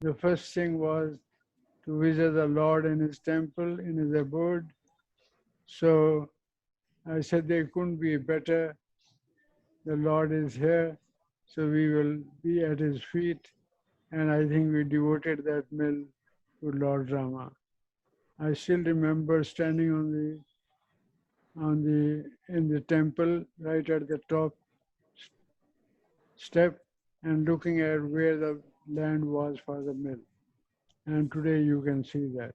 The first thing was to visit the Lord in his temple, in his abode. So I said there couldn't be better. The Lord is here, so we will be at his feet. And I think we devoted that meal to Lord Rama. I still remember standing in the temple right at the top step and looking at where the land was for the mill. And today you can see that.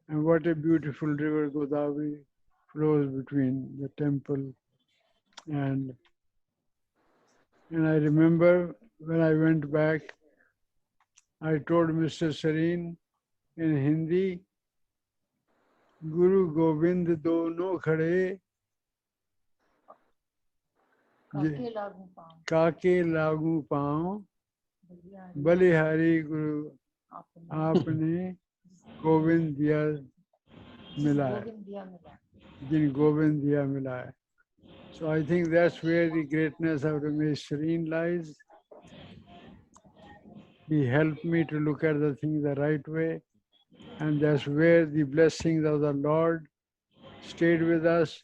And what a beautiful river Godavari flows between the temple and and I remember when I went back, I told Mr. Sareen in Hindi, Guru Gobind dono khade काके लागू पाँव बलिहारी गुरु आपने गोविंद दिया मिलाए जिन गोविंद दिया मिलाए. So I think that's where the greatness of Ramesh Sareen lies. He helped me to look at the thing the right way, and that's where the blessings of the Lord stayed with us.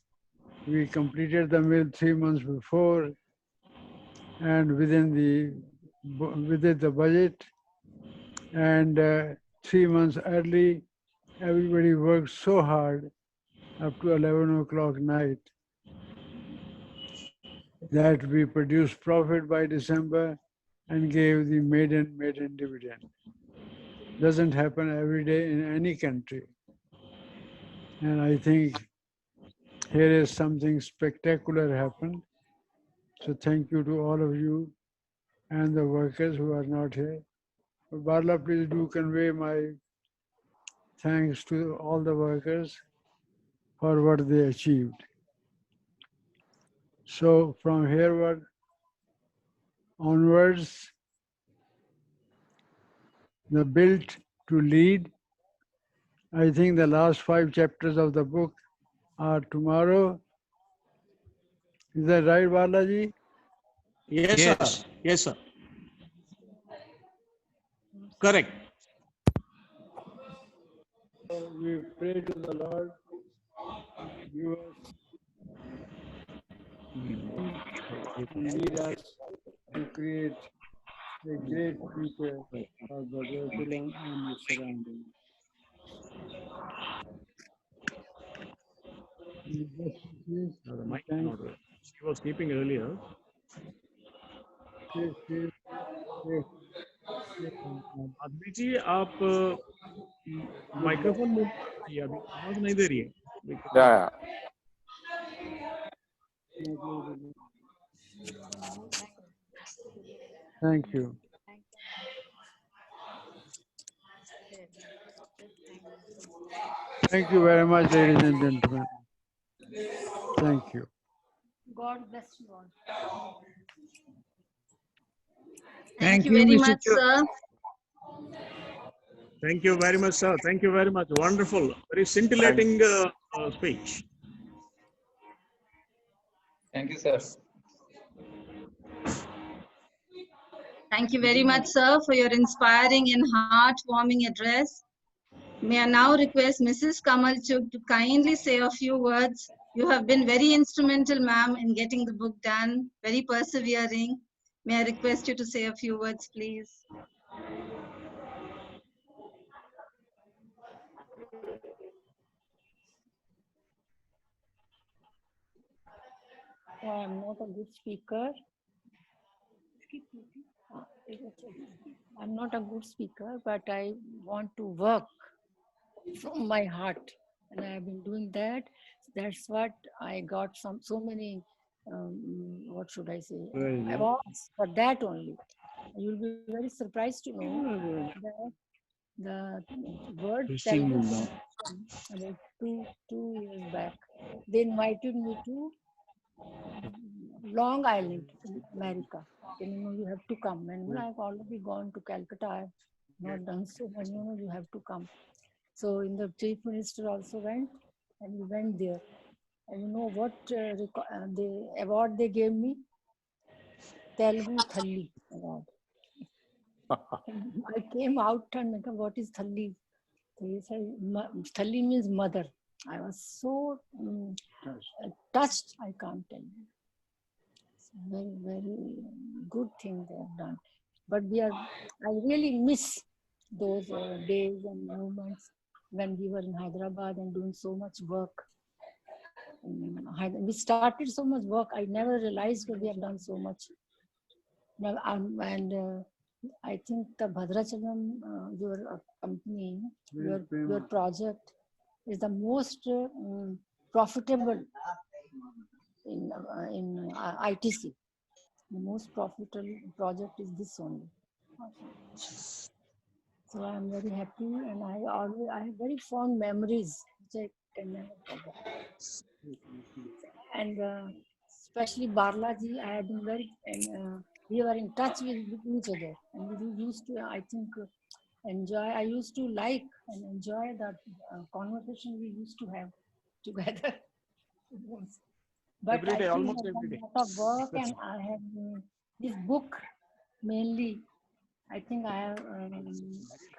We completed the mill 3 months before, and within the budget, and 3 months early, everybody worked so hard up to 11 o'clock night that we produced profit by December and gave the maiden dividend. Doesn't happen every day in any country. And I think here is something spectacular happened. So thank you to all of you and the workers who are not here. Barla, please do convey my thanks to all the workers for what they achieved. So from here onwards, the built to lead. I think the last 5 chapters of the book are tomorrow. Is that right, Balaji? Yes, sir. Yes, sir. Correct. So we pray to the Lord, give us and lead us to create a great future for Bhagavapuram and its surroundings. No, the mic is not working. She was sleeping earlier. आदमी जी आप microphone move कीजिए अभी आवाज नहीं दे रही है. Yeah. Thank you. Thank you very much, ladies and gentlemen. Thank you. God bless you all. Thank you very much, Chair. sir. Thank you very much, sir. Thank you very much. Wonderful. Very scintillating speech. Thank you, sir. Thank you very much, sir, for your inspiring and heartwarming address. May I now request Mrs. Kamal Chugh to kindly say a few words. You have been very instrumental, ma'am, in getting the book done, very persevering. May I request you to say a few words, please? I'm not a good speaker. I'm not a good speaker, but I want to work from my heart, and I have been doing that. That's what I got so many. What should I say? Awards for that only. You'll be very surprised to know that the word Telugu about two years back, they invited me to Long Island, in America. And you have to come. And I've already gone to Calcutta. I've not done so, but you have to come. So in the chief minister also went, and we went there. And you know what the award they gave me? Telugu Thalli award. I came out and I said, what is Thalli? He said, Thalli means mother. I was so touched, I can't tell you. It's a very, very good thing they have done. But I really miss those days and moments when we were in Hyderabad and doing so much work. We started so much work. I never realized that we have done so much. Now, and I think the Bhadrachalam, your company, your project is the most profitable in ITC. The most profitable project is this only. So I am very happy, and I have very fond memories which I can never forget. And especially Barlaji, I have been very, we were in touch with each other, and we used to, I think, enjoy. I used to like and enjoy that conversation we used to have together. But Every day, I think almost I've every done day. a lot of work, and I have this book mainly. I think I have,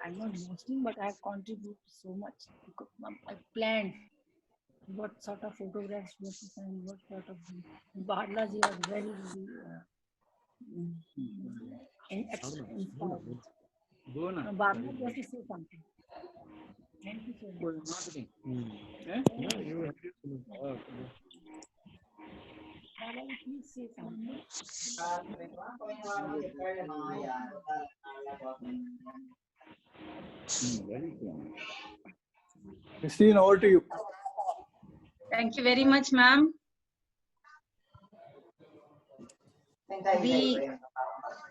I'm not boasting, but I have contributed so much. Because I planned what sort of photographs we have to send, what sort of. Barlaji was very, very inspired. Now, Barlaji has to say something. Thank you so much. Yeah, you Barlaji, please say something. Christine, over to you. Thank you very much, ma'am.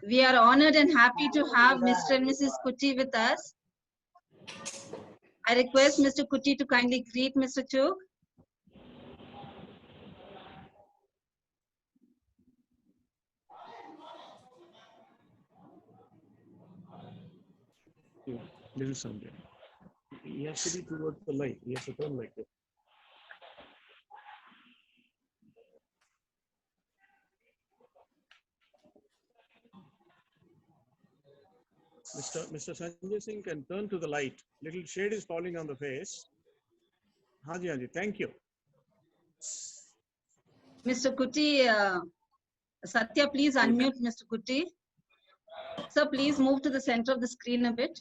We are honored and happy to have Mr. and Mrs. Kuti with us. I request Mr. Kuti to kindly greet Mr. Chugh. This is something. He has to be towards the light. He has to turn like this. Mr. Sanjay Singh can turn to the light. Little shade is falling on the face. Haji, Haji, thank you. Mr. Kuti, Satya, please unmute Mr. Kuti. Sir, please move to the center of the screen a bit.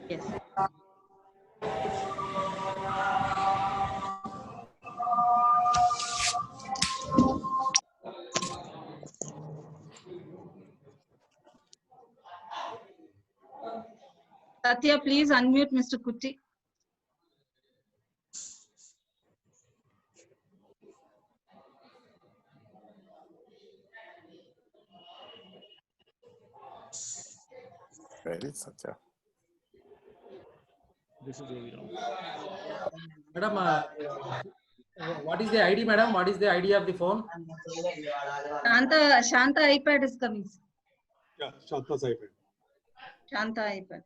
Yes. Satya, please unmute Mr. Kuti. Where is Satya? This is very wrong. Madam, what is the ID, madam? What is the ID of the phone? Shanta iPad is coming. Yeah, Shanta's iPad. Shanta iPad.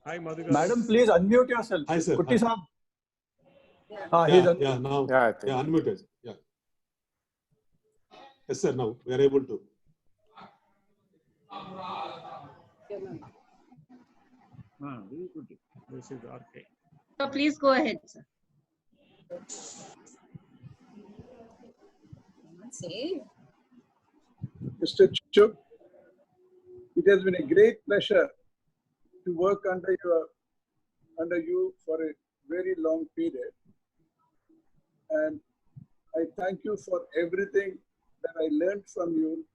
Hi, Madhuga. Madam, please unmute yourself. Hi, sir. Kuti Saab. Yeah, now. Yeah, I think. Yeah, unmuted. Yeah. Yes, sir. Now we are able to. Very good. This is RK. So please go ahead, sir. Mr. Chugh, it has been a great pleasure to work under you for a very long period. And I thank you for everything that I learned from you.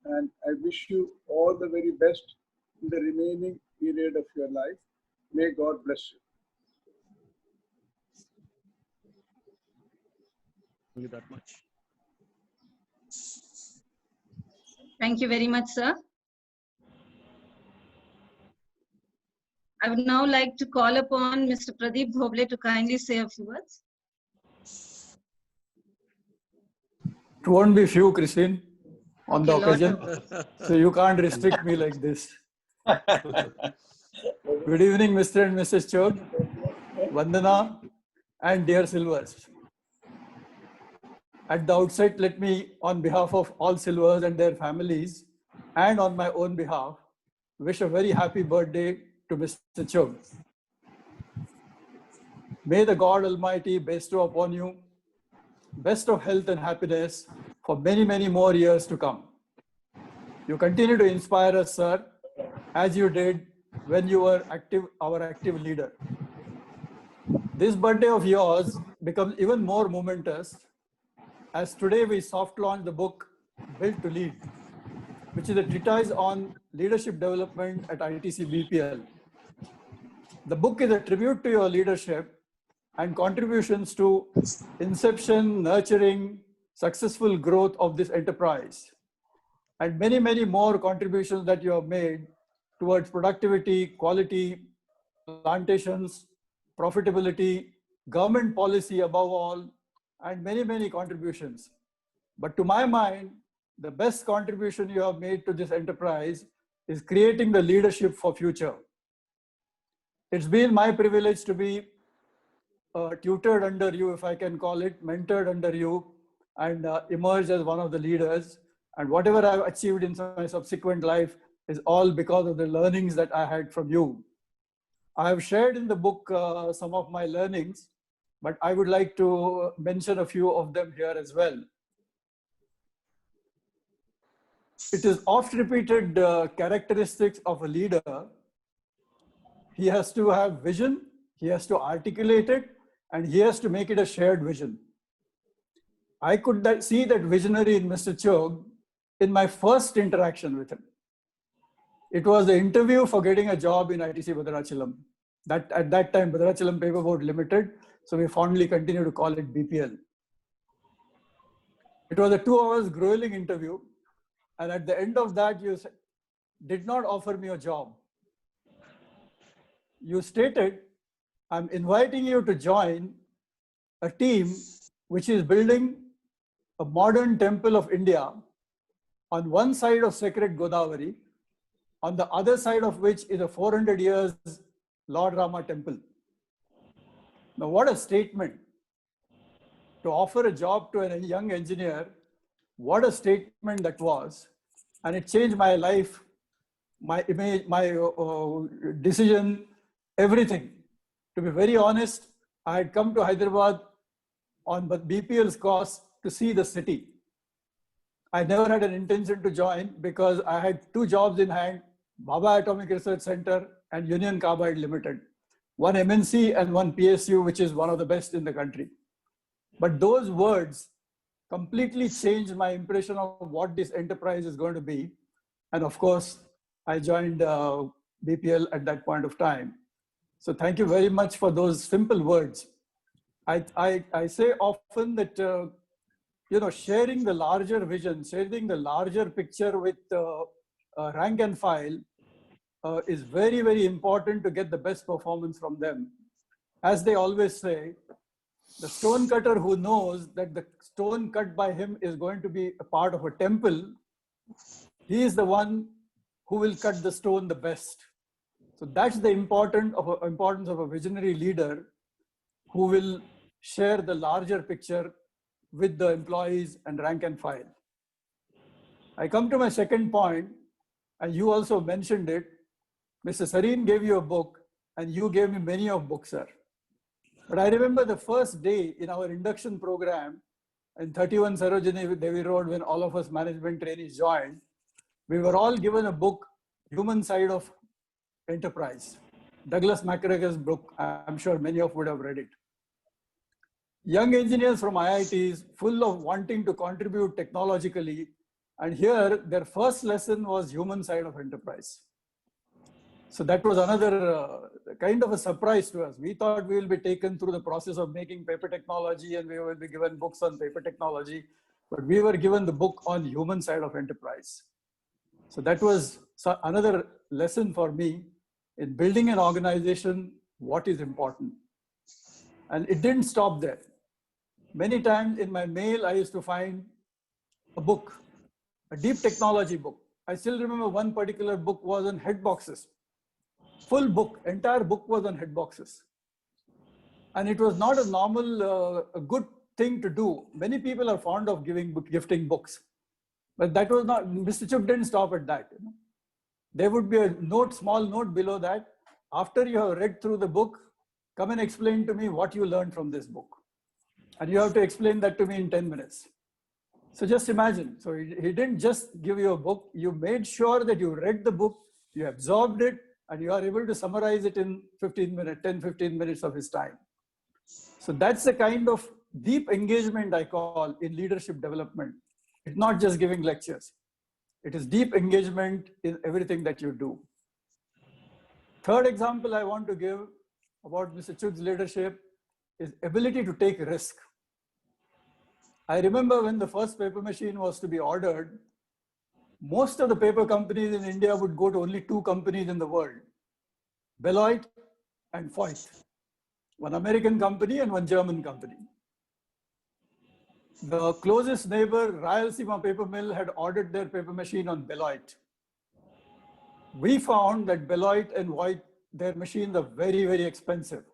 And I wish you all the very best in the remaining period of your life. May God bless you. Only that much. Thank you very much, sir. I would now like to call upon Mr. Pradeep Bhoble to kindly say a few words. It won't be few, Christine, on the Okay, Lord. occasion. So you can't restrict me like this. Good evening, Mr. and Mrs. Chugh, Vandana, and dear Silvers. At the outset, let me, on behalf of all Silvers and their families, and on my own behalf, wish a very happy birthday to Mr. Chug. May the God Almighty bestow upon you best of health and happiness for many, many more years to come. You continue to inspire us, sir, as you did when you were our active leader. This birthday of yours becomes even more momentous as today we soft launch the book Built to Lead, which is a treatise on leadership development at ITC BPL. The book is a tribute to your leadership and contributions to inception, nurturing, successful growth of this enterprise, and many, many more contributions that you have made towards productivity, quality, plantations, profitability, government policy above all, and many, many contributions. But to my mind, the best contribution you have made to this enterprise is creating the leadership for future. It's been my privilege to be tutored under you, if I can call it, mentored under you, and emerged as one of the leaders. And whatever I've achieved in my subsequent life is all because of the learnings that I had from you. I have shared in the book some of my learnings, but I would like to mention a few of them here as well. It is oft repeated characteristics of a leader. He has to have vision, he has to articulate it, and he has to make it a shared vision. I could see that visionary in Mr. Chog in my first interaction with him. It was the interview for getting a job in ITC Bhadrachalam. At that time, Bhadrachalam Paperboard Limited, so we fondly continue to call it BPL. It was a 2 hours grueling interview, and at the end of that, you did not offer me a job. You stated, I'm inviting you to join a team which is building a modern temple of India on one side of sacred Godavari, on the other side of which is a 400 years Lord Rama temple. Now, what a statement. To offer a job to a young engineer, what a statement that was. And it changed my life, my image, my decision, everything. To be very honest, I had come to Hyderabad on BPL's cost to see the city. I never had an intention to join because I had 2 jobs in hand, Bhabha Atomic Research Center and Union Carbide Limited, one MNC and one PSU, which is one of the best in the country. But those words completely changed my impression of what this enterprise is going to be. And of course, I joined BPL at that point of time. So thank you very much for those simple words. I say often that, sharing the larger vision, sharing the larger picture with rank and file is very, very important to get the best performance from them. As they always say, the stone cutter who knows that the stone cut by him is going to be a part of a temple, he is the one who will cut the stone the best. So that's the importance of a visionary leader who will share the larger picture with the employees and rank and file. I come to my second point, and you also mentioned it. Mr. Sareen gave you a book, and you gave me many of books, sir. But I remember the first day in our induction program in 31 Sarojini Devi Road, when all of us management trainees joined, we were all given a book, Human Side of Enterprise. Douglas McGregor's book. I'm sure many of you would have read it. Young engineers from IITs, full of wanting to contribute technologically, and here their first lesson was human side of enterprise. So that was another kind of a surprise to us. We thought we will be taken through the process of making paper technology and we will be given books on paper technology, but we were given the book on human side of enterprise. So that was another lesson for me in building an organization, what is important. And it didn't stop there. Many times in my mail, I used to find a book, a deep technology book. I still remember one particular book was on head boxes. Full book, entire book was on head boxes. And it was not a normal, a good thing to do. Many people are fond of gifting books, but that was not, Mr. Chugh didn't stop at that. You know? There would be a note, small note below that. After you have read through the book, come and explain to me what you learned from this book. And you have to explain that to me in 10 minutes. So just imagine. So he didn't just give you a book. You made sure that you read the book, you absorbed it, and you are able to summarize it in 15 minutes, 10, 15 minutes of his time. So that's the kind of deep engagement I call in leadership development. It's not just giving lectures. It is deep engagement in everything that you do. Third example I want to give about Mr. Chugh's leadership is ability to take risk. I remember when the first paper machine was to be ordered, most of the paper companies in India would go to only two companies in the world, Beloit and Voith, one American company and one German company. The closest neighbor, Rayalaseema Paper Mill, had ordered their paper machine on Beloit. We found that Beloit and Voith, their machines are very, very expensive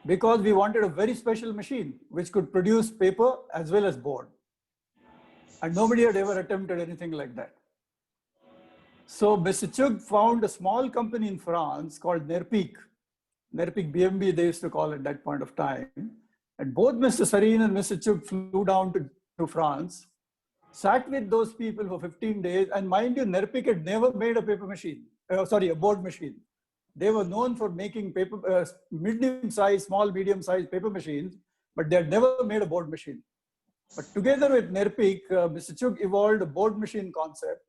because we wanted a very special machine which could produce paper as well as board. And nobody had ever attempted anything like that. So Mr. Chugh found a small company in France called Nerpic BMB, they used to call it at that point of time. And both Mr. Sareen and Mr. Chugh flew down to France, sat with those people for 15 days. And mind you, Nerpic had never made a paper machine, a board machine. They were known for making paper, medium-sized, small, medium-sized paper machines, but they had never made a board machine. But together with Nerpic, Mr. Chugh evolved a board machine concept.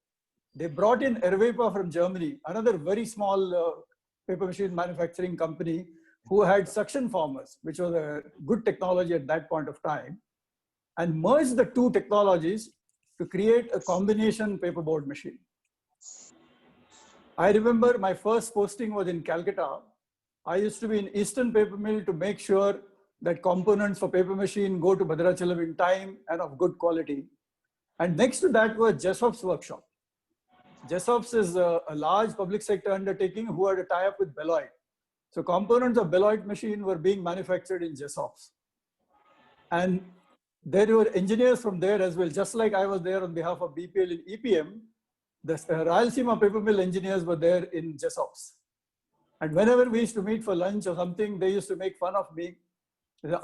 They brought in Erwepa from Germany, another very small paper machine manufacturing company who had suction formers, which was a good technology at that point of time, and merged the two technologies to create a combination paperboard machine. I remember my first posting was in Calcutta. I used to be in Eastern Paper Mill to make sure that components for paper machine go to Bhadrachalam in time and of good quality. And next to that was Jessop's workshop. Jessop's is a large public sector undertaking who had a tie-up with Beloit. So components of Beloit machine were being manufactured in Jessop's. And there were engineers from there as well, just like I was there on behalf of BPL and EPM. The Rayalaseema Paper Mill engineers were there in Jessop's. And whenever we used to meet for lunch or something, they used to make fun of me.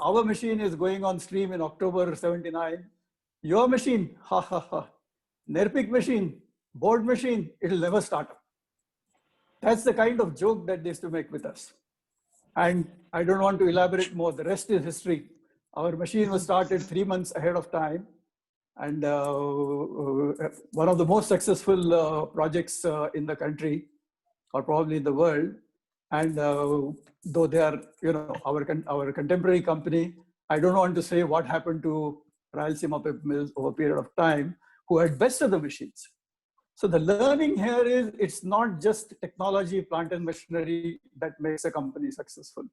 Our machine is going on stream in October 79. Your machine, ha ha ha. Nerpic machine, board machine, it'll never start up. That's the kind of joke that they used to make with us. And I don't want to elaborate more. The rest is history. Our machine was started 3 months ahead of time. And one of the most successful projects in the country, or probably in the world. And though they are, our contemporary company, I don't want to say what happened to Rayalaseema Paper Mills over a period of time, who had best of the machines. So the learning here is, it's not just technology, plant and machinery that makes a company successful.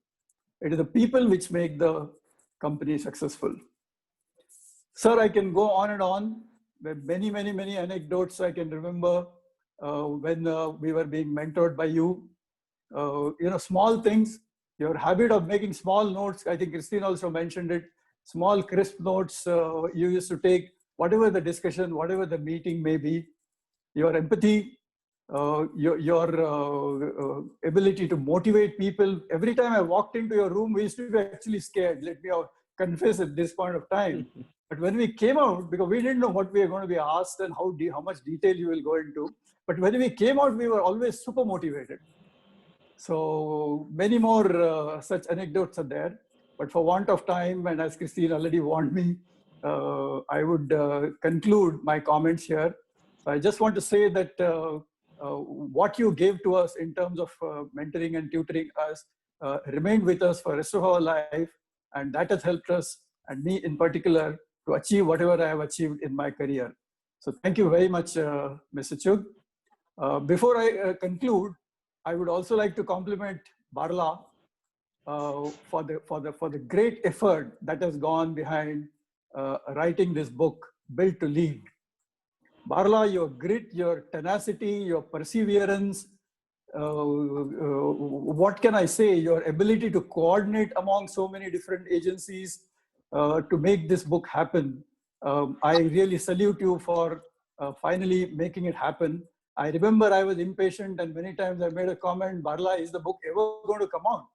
It is the people which make the company successful. Sir, I can go on and on. There are many, many, many anecdotes I can remember when we were being mentored by you. Small things, your habit of making small notes. I think Christine also mentioned it. Small crisp notes you used to take, whatever the discussion, whatever the meeting may be. Your empathy, your ability to motivate people. Every time I walked into your room, we used to be actually scared. Let me confess at this point of time. But when we came out, because we didn't know what we were going to be asked and how much detail you will go into. But when we came out, we were always super motivated. So many more such anecdotes are there. But for want of time, and as Christine already warned me, I would conclude my comments here. I just want to say that what you gave to us in terms of mentoring and tutoring us remained with us for the rest of our life. And that has helped us, and me in particular, to achieve whatever I have achieved in my career. So thank you very much, Mr. Chugh. Before I conclude, I would also like to compliment Barla for the great effort that has gone behind writing this book, Built to Lead. Barla, your grit, your tenacity, your perseverance, what can I say? Your ability to coordinate among so many different agencies, to make this book happen. I really salute you for finally making it happen. I remember I was impatient and many times I made a comment, Barla, is the book ever going to come out?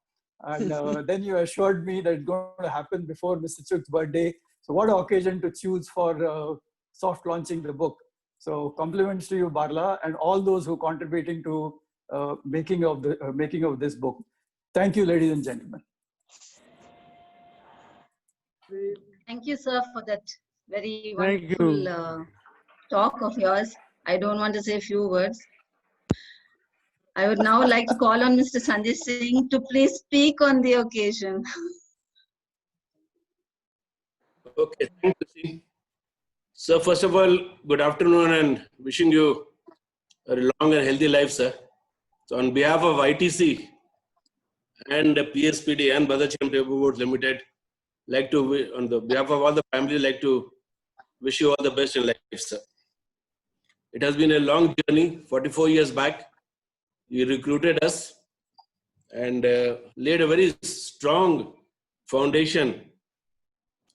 And then you assured me that it's going to happen before Mr. Chuk's birthday. So what an occasion to choose for soft launching the book. So compliments to you, Barla, and all those who are contributing to making of this book. Thank you, ladies and gentlemen. Thank you, sir, for that very Thank you. wonderful talk of yours. I don't want to say a few words. I would now like to call on Mr. Sanjay Singh to please speak on the occasion. Okay, thank you. So first of all, good afternoon and wishing you a long and healthy life, sir. So on behalf of ITC and PSPD and Bhattacharya Paper Boards Limited, like to, on the behalf of all the family, like to wish you all the best in life, sir. It has been a long journey. 44 years back, you recruited us and laid a very strong foundation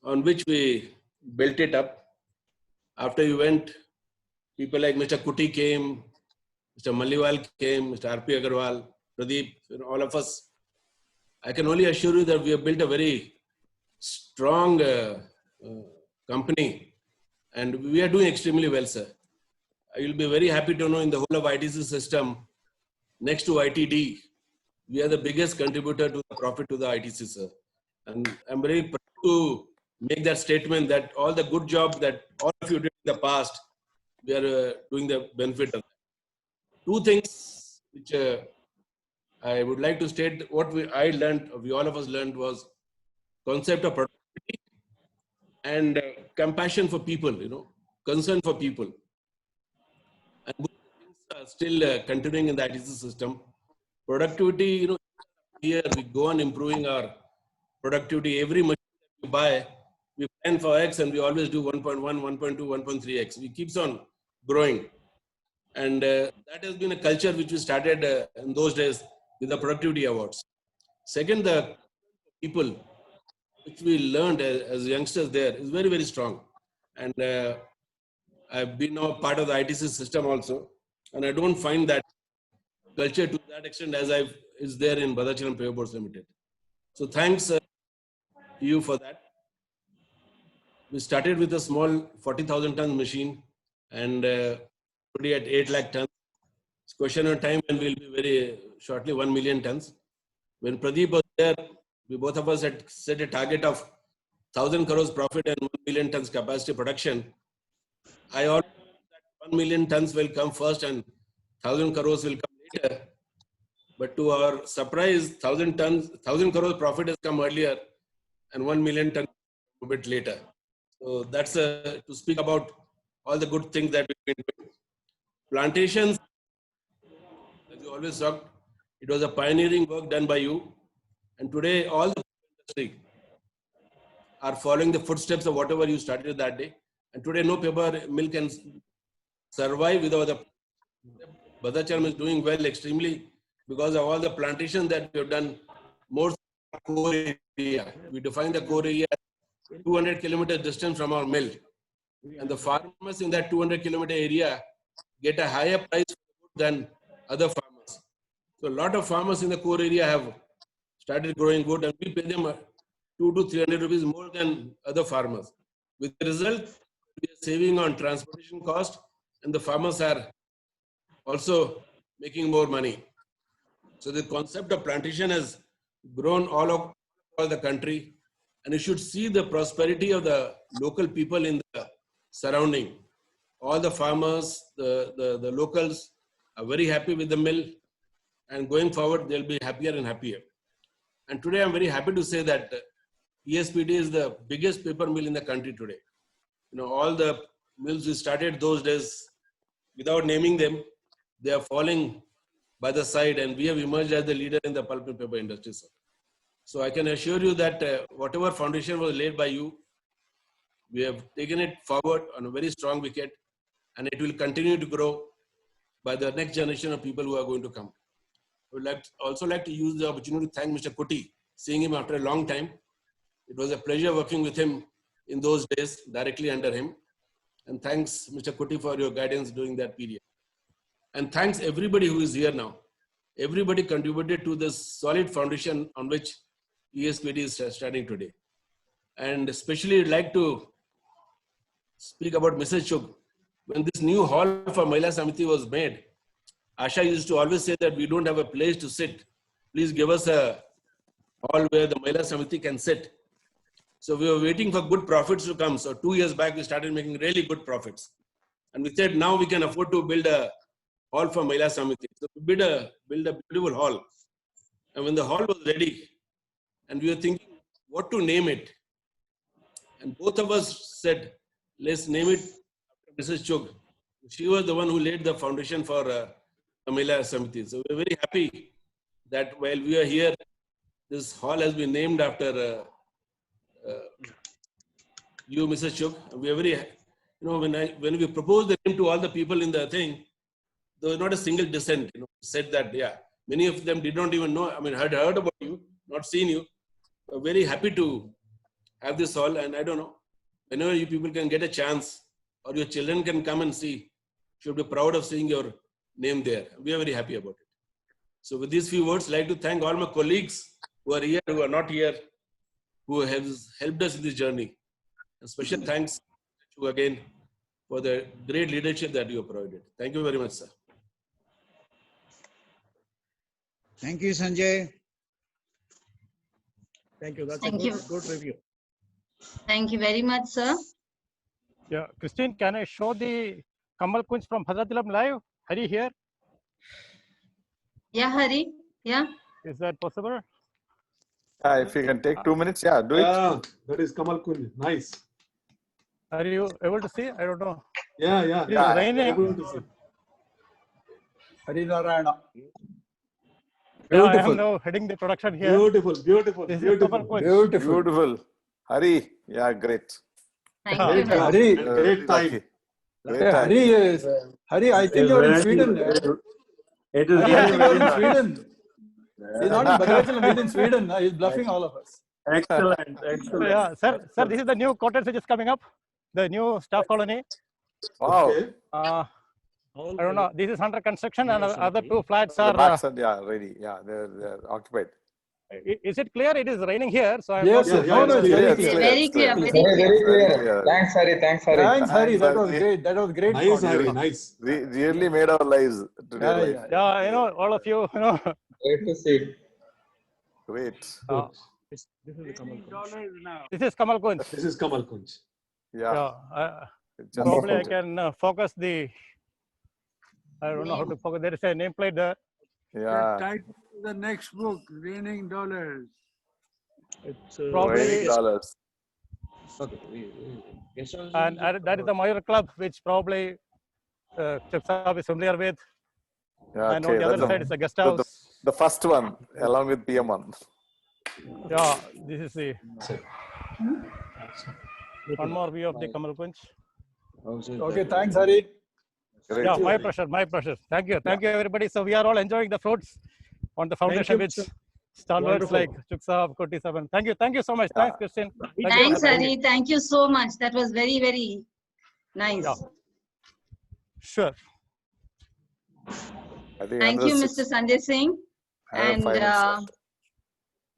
on which we built it up. After you went, people like Mr. Kuti came, Mr. Maliwal came, Mr. R.P. Agarwal, Pradeep, all of us. I can only assure you that we have built a very strong company and we are doing extremely well, sir. You will be very happy to know in the whole of ITC system, next to ITD, we are the biggest contributor to the profit to the ITC, sir. And I'm very proud to make that statement that all the good job that all of you did in the past, we are doing the benefit of that. Two things which I would like to state, what I learned, we all of us learned, was concept of productivity and compassion for people, concern for people. And both things are still continuing in the ITC system. Productivity, here we go on improving our productivity. Every machine that we buy, we plan for X and we always do 1.1, 1.2, 1.3X. We keeps on growing. And that has been a culture which we started in those days with the productivity awards. Second, the people, which we learned as youngsters there, is very, very strong. And I've been now part of the ITC system also. And I don't find that culture to that extent as is there in Bhattacharya Paper Boards Limited. So thanks to you for that. We started with a small 40,000 ton machine and today at 8 lakh tons. It's a question of time and we'll be very shortly 1 million tons. When Pradeep was there, we both of us had set a target of 1,000 crores profit and 1 million tons capacity production. I always thought that 1 million tons will come first and 1,000 crores will come later. But to our surprise, 1,000 crores profit has come earlier and 1 million tons a bit later. So that's to speak about all the good things that we've been doing. Plantations, as you always talked, it was a pioneering work done by you. And today, all the industry are following the footsteps of whatever you started that day. And today, no paper mill can survive without the Bhattacharya is doing well extremely because of all the plantations that we have done. More core area. We define the core area as 200 kilometers distance from our mill. And the farmers in that 200 kilometer area get a higher price than other farmers. So a lot of farmers in the core area have started growing good and we pay them 200 to 300 rupees more than other farmers. With the result, we are saving on transportation cost and the farmers are also making more money. So the concept of plantation has grown all over the country and you should see the prosperity of the local people in the surrounding. All the farmers, the locals are very happy with the mill and going forward, they'll be happier and happier. And today I'm very happy to say that PSPD is the biggest paper mill in the country today. All the mills we started those days, without naming them, they are falling by the side and we have emerged as the leader in the pulp and paper industry, sir. So I can assure you that whatever foundation was laid by you, we have taken it forward on a very strong wicket and it will continue to grow by the next generation of people who are going to come. I would also like to use the opportunity to thank Mr. Kuti, seeing him after a long time. It was a pleasure working with him in those days, directly under him. And thanks, Mr. Kuti, for your guidance during that period. And thanks everybody who is here now. Everybody contributed to this solid foundation on which ESPD is standing today. And especially I'd like to speak about Mrs. Chugh. When this new hall for Mahila Samiti was made, Asha used to always say that we don't have a place to sit. Please give us a hall where the Mahila Samiti can sit. So we were waiting for good profits to come. So 2 years back, we started making really good profits. And we said, now we can afford to build a hall for Mahila Samiti. So we build a beautiful hall. And when the hall was ready, and we were thinking what to name it. And both of us said, let's name it Mrs. Chugh. She was the one who laid the foundation for Mahila Samiti. So we're very happy that while we are here, this hall has been named after you, Mrs. Chugh. We are very, when we proposed the name to all the people in the thing, there was not a single dissent, said that, yeah, many of them did not even know, had heard about you, not seen you. We're very happy to have this hall, and I don't know, whenever you people can get a chance, or your children can come and see, you should be proud of seeing your name there. We are very happy about it. So with these few words, I'd like to thank all my colleagues who are here, who are not here, who have helped us in this journey. And special thanks to you again for the great leadership that you have provided. Thank you very much, sir. Thank you, Sanjay. Thank you. That's Thank a you. good review. Thank you very much, sir. Yeah, Christine, can I show the Kamal Kunj from Hazratilam live? Hari here. Yeah, Hari. Yeah. Is that possible? If you can take 2 minutes, yeah, do it. Yeah, that is Kamal Kunj. Nice. Are you able to see? I don't know. Yeah. It is raining. Able to see. Hari Narayana. Yeah, I am Beautiful. now heading the production here. Beautiful. This is Kamal Kunj. Beautiful. Beautiful. Hari, yeah, great. Thank Yeah. you. Hari, Great time. Great hey, time. Hari, I think you're in Sweden. It is Hari, I think you're in nice. Sweden. He's not in Bhadrachalam, he's in Sweden. He's bluffing all of us. Excellent, So, excellent. yeah, sir, this is the new cottage which is coming up, the new staff colony. Wow. Okay. I don't know. This is under construction, and Yes, other okay. 2 flats The are. backs are, yeah, ready. Yeah, they're occupied. Is it clear? It is raining here, so I'm Yes, not- yes. No, no, it's very Yes, clear. Very clear. clear. Very clear. Very clear. Thanks, Hari. Thanks, Hari. Thanks, Hari. That was Hari. great. That was great. Nice, content. Hari. Nice. Really made our lives today. Yeah, life. yeah. Yeah, all of you, Great to see. Great. This is the Kamal Kunj. this is Kamal Kunj. This is Kamal Kunj. Yeah. Yeah, Just probably I wonderful. can focus the. I don't know how to focus. There is a nameplate there. Yeah. Title of the next book, Raining Dollars. It's Probably- $20. And that is the Mayur Club, which probably Chugh Saab is familiar with. Yeah, And on okay. the other That's side is the guest the- house. the first one, along with PM1. Yeah, this is the one more view of the Kamal Kunj. Okay, thanks, Hari. Great. Yeah, my pleasure, my pleasure. Thank you everybody. So we are all enjoying the fruits on the foundation you, which sir. stalwarts Wonderful. like Chugh Saab, Kuti Saab. Thank you so much. Thanks, Christian. Thank you. Thanks, Hari. Thank you so much. That was very, very nice. Yeah. Sure. I think Thank another you, six- Mr. Sanjay Singh. another And 5 minutes left.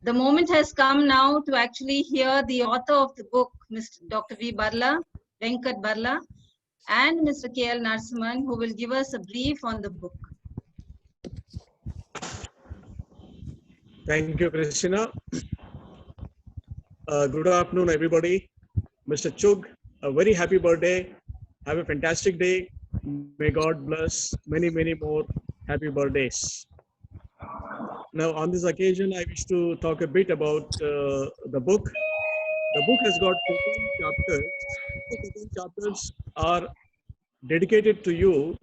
the moment has come now to actually hear the author of the book, Mr. Dr. V. Barla, Venkat Barla, and Mr. K.L. Narasimhan, who will give us a brief on the book. Thank you, Christina. Good afternoon, everybody. Mr. Chugh, a very happy birthday. Have a fantastic day. May God bless many, many more happy birthdays. Now, on this occasion, I wish to talk a bit about the book. The book has got 14 chapters. The 14 chapters are dedicated to you,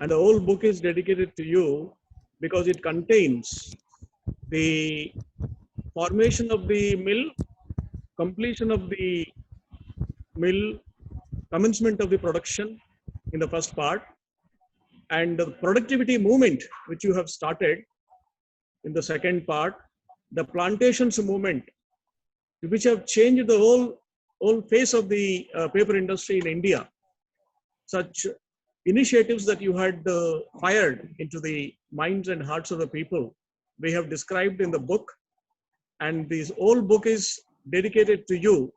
and the whole book is dedicated to you because it contains the formation of the mill, completion of the mill, commencement of the production in the first part, and the productivity movement which you have started in the second part, the plantations movement which have changed the whole face of the paper industry in India. Such initiatives that you had fired into the minds and hearts of the people, we have described in the book, and this whole book is dedicated to you.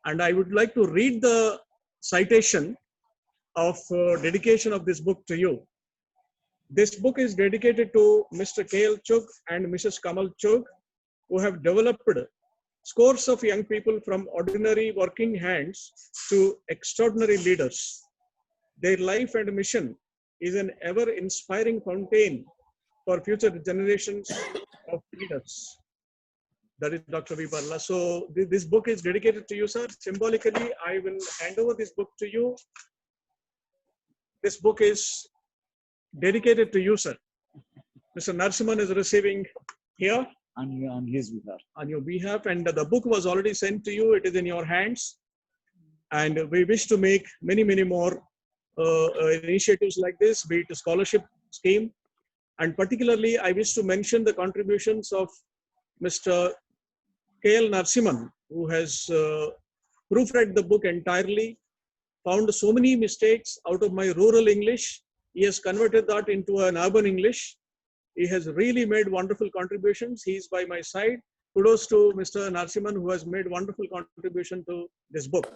And I would like to read the citation of dedication of this book to you. This book is dedicated to Mr. K.L. Chugh and Mrs. Kamal Chugh, who have developed scores of young people from ordinary working hands to extraordinary leaders. Their life and mission is an ever-inspiring fountain for future generations of leaders. That is Dr. V. Barla. So this book is dedicated to you, sir. Symbolically, I will hand over this book to you. This book is dedicated to you, sir. Mr. Narasimhan is receiving here. On his behalf. On your behalf. And the book was already sent to you. It is in your hands. And we wish to make many, many more initiatives like this, be it a scholarship scheme. And particularly, I wish to mention the contributions of Mr. K.L. Narasimhan, who has proofread the book entirely, found so many mistakes out of my rural English. He has converted that into an urban English. He has really made wonderful contributions. He is by my side. Kudos to Mr. Narasimhan, who has made wonderful contribution to this book.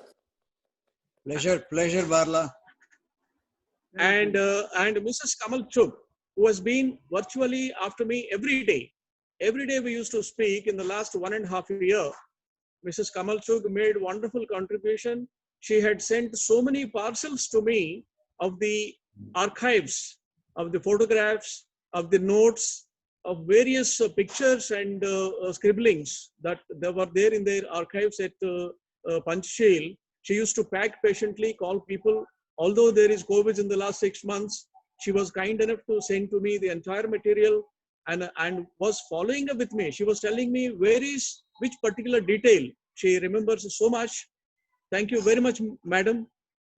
Pleasure, Barla. And Mrs. Kamal Chugh, who has been virtually after me every day. Every day we used to speak in the last 1.5 years. Mrs. Kamal Chugh made wonderful contribution. She had sent so many parcels to me of the archives, of the photographs, of the notes, of various pictures and scribblings that they were there in their archives at Panchsheel. She used to pack patiently, call people. Although there is COVID in the last 6 months, she was kind enough to send to me the entire material and was following up with me. She was telling me which particular detail she remembers so much. Thank you very much, madam.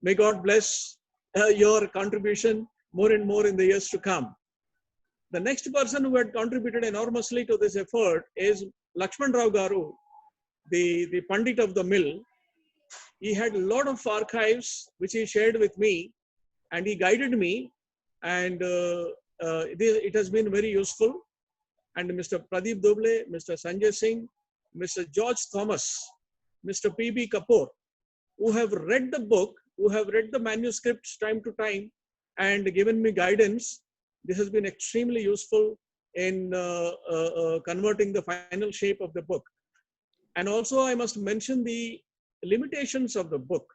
May God bless your contribution more and more in the years to come. The next person who had contributed enormously to this effort is Lakshman Rao Garu, the Pandit of the mill. He had a lot of archives which he shared with me, and he guided me, and it has been very useful. And Mr. Pradeep Doble, Mr. Sanjay Singh, Mr. George Thomas, Mr. P.B. Kapoor, who have read the book, who have read the manuscripts time to time and given me guidance. This has been extremely useful in converting the final shape of the book. And also I must mention the limitations of the book.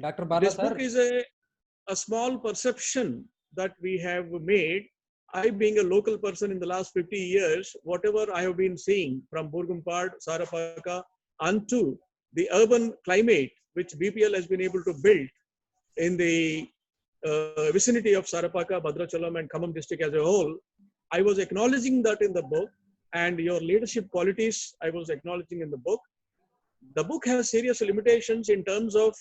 Dr. Barla, this sir. book is a small perception that we have made. I, being a local person in the last 50 years, whatever I have been seeing from Burgumpad, Sarapaka, unto the urban climate which BPL has been able to build in the vicinity of Sarapaka, Bhadrachalam and Khammam district as a whole, I was acknowledging that in the book, and your leadership qualities I was acknowledging in the book. The book has serious limitations in terms of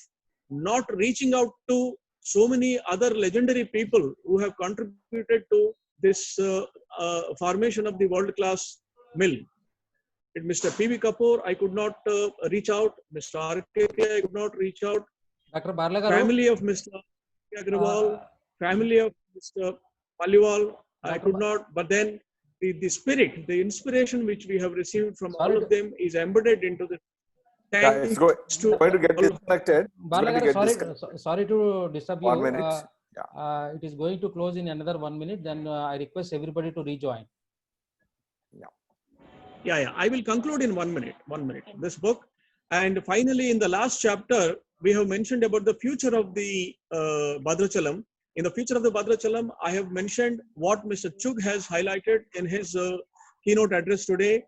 not reaching out to so many other legendary people who have contributed to this formation of the world-class mill. Mr. P.B. Kapoor, I could not reach out. Mr. R.K. I could not reach out. Dr. Barla Garu. Family of Mr. Agrawal, family of Mr. Paliwal, I could not. But then the spirit, the inspiration which we have received from all of them is embedded into the. Yeah, it's going to get disconnected. Barla Garu, sorry to disturb you. 1 minute. It is going to close in another 1 minute. Then I request everybody to rejoin. Yeah. I will conclude in 1 minute. 1 minute. This book. And finally, in the last chapter, we have mentioned about the future of the Bhadrachalam. In the future of the Bhadrachalam, I have mentioned what Mr. Chugh has highlighted in his keynote address today.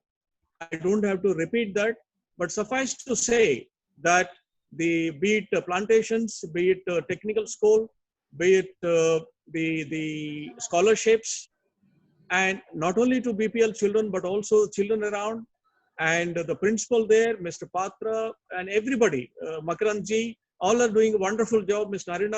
I don't have to repeat that, but suffice to say that be it plantations, be it technical school, be it the scholarships, and not only to BPL children, but also children around, and the principal there, Mr. Patra, and everybody, Makarandji, all are doing a wonderful job. Mr. Narina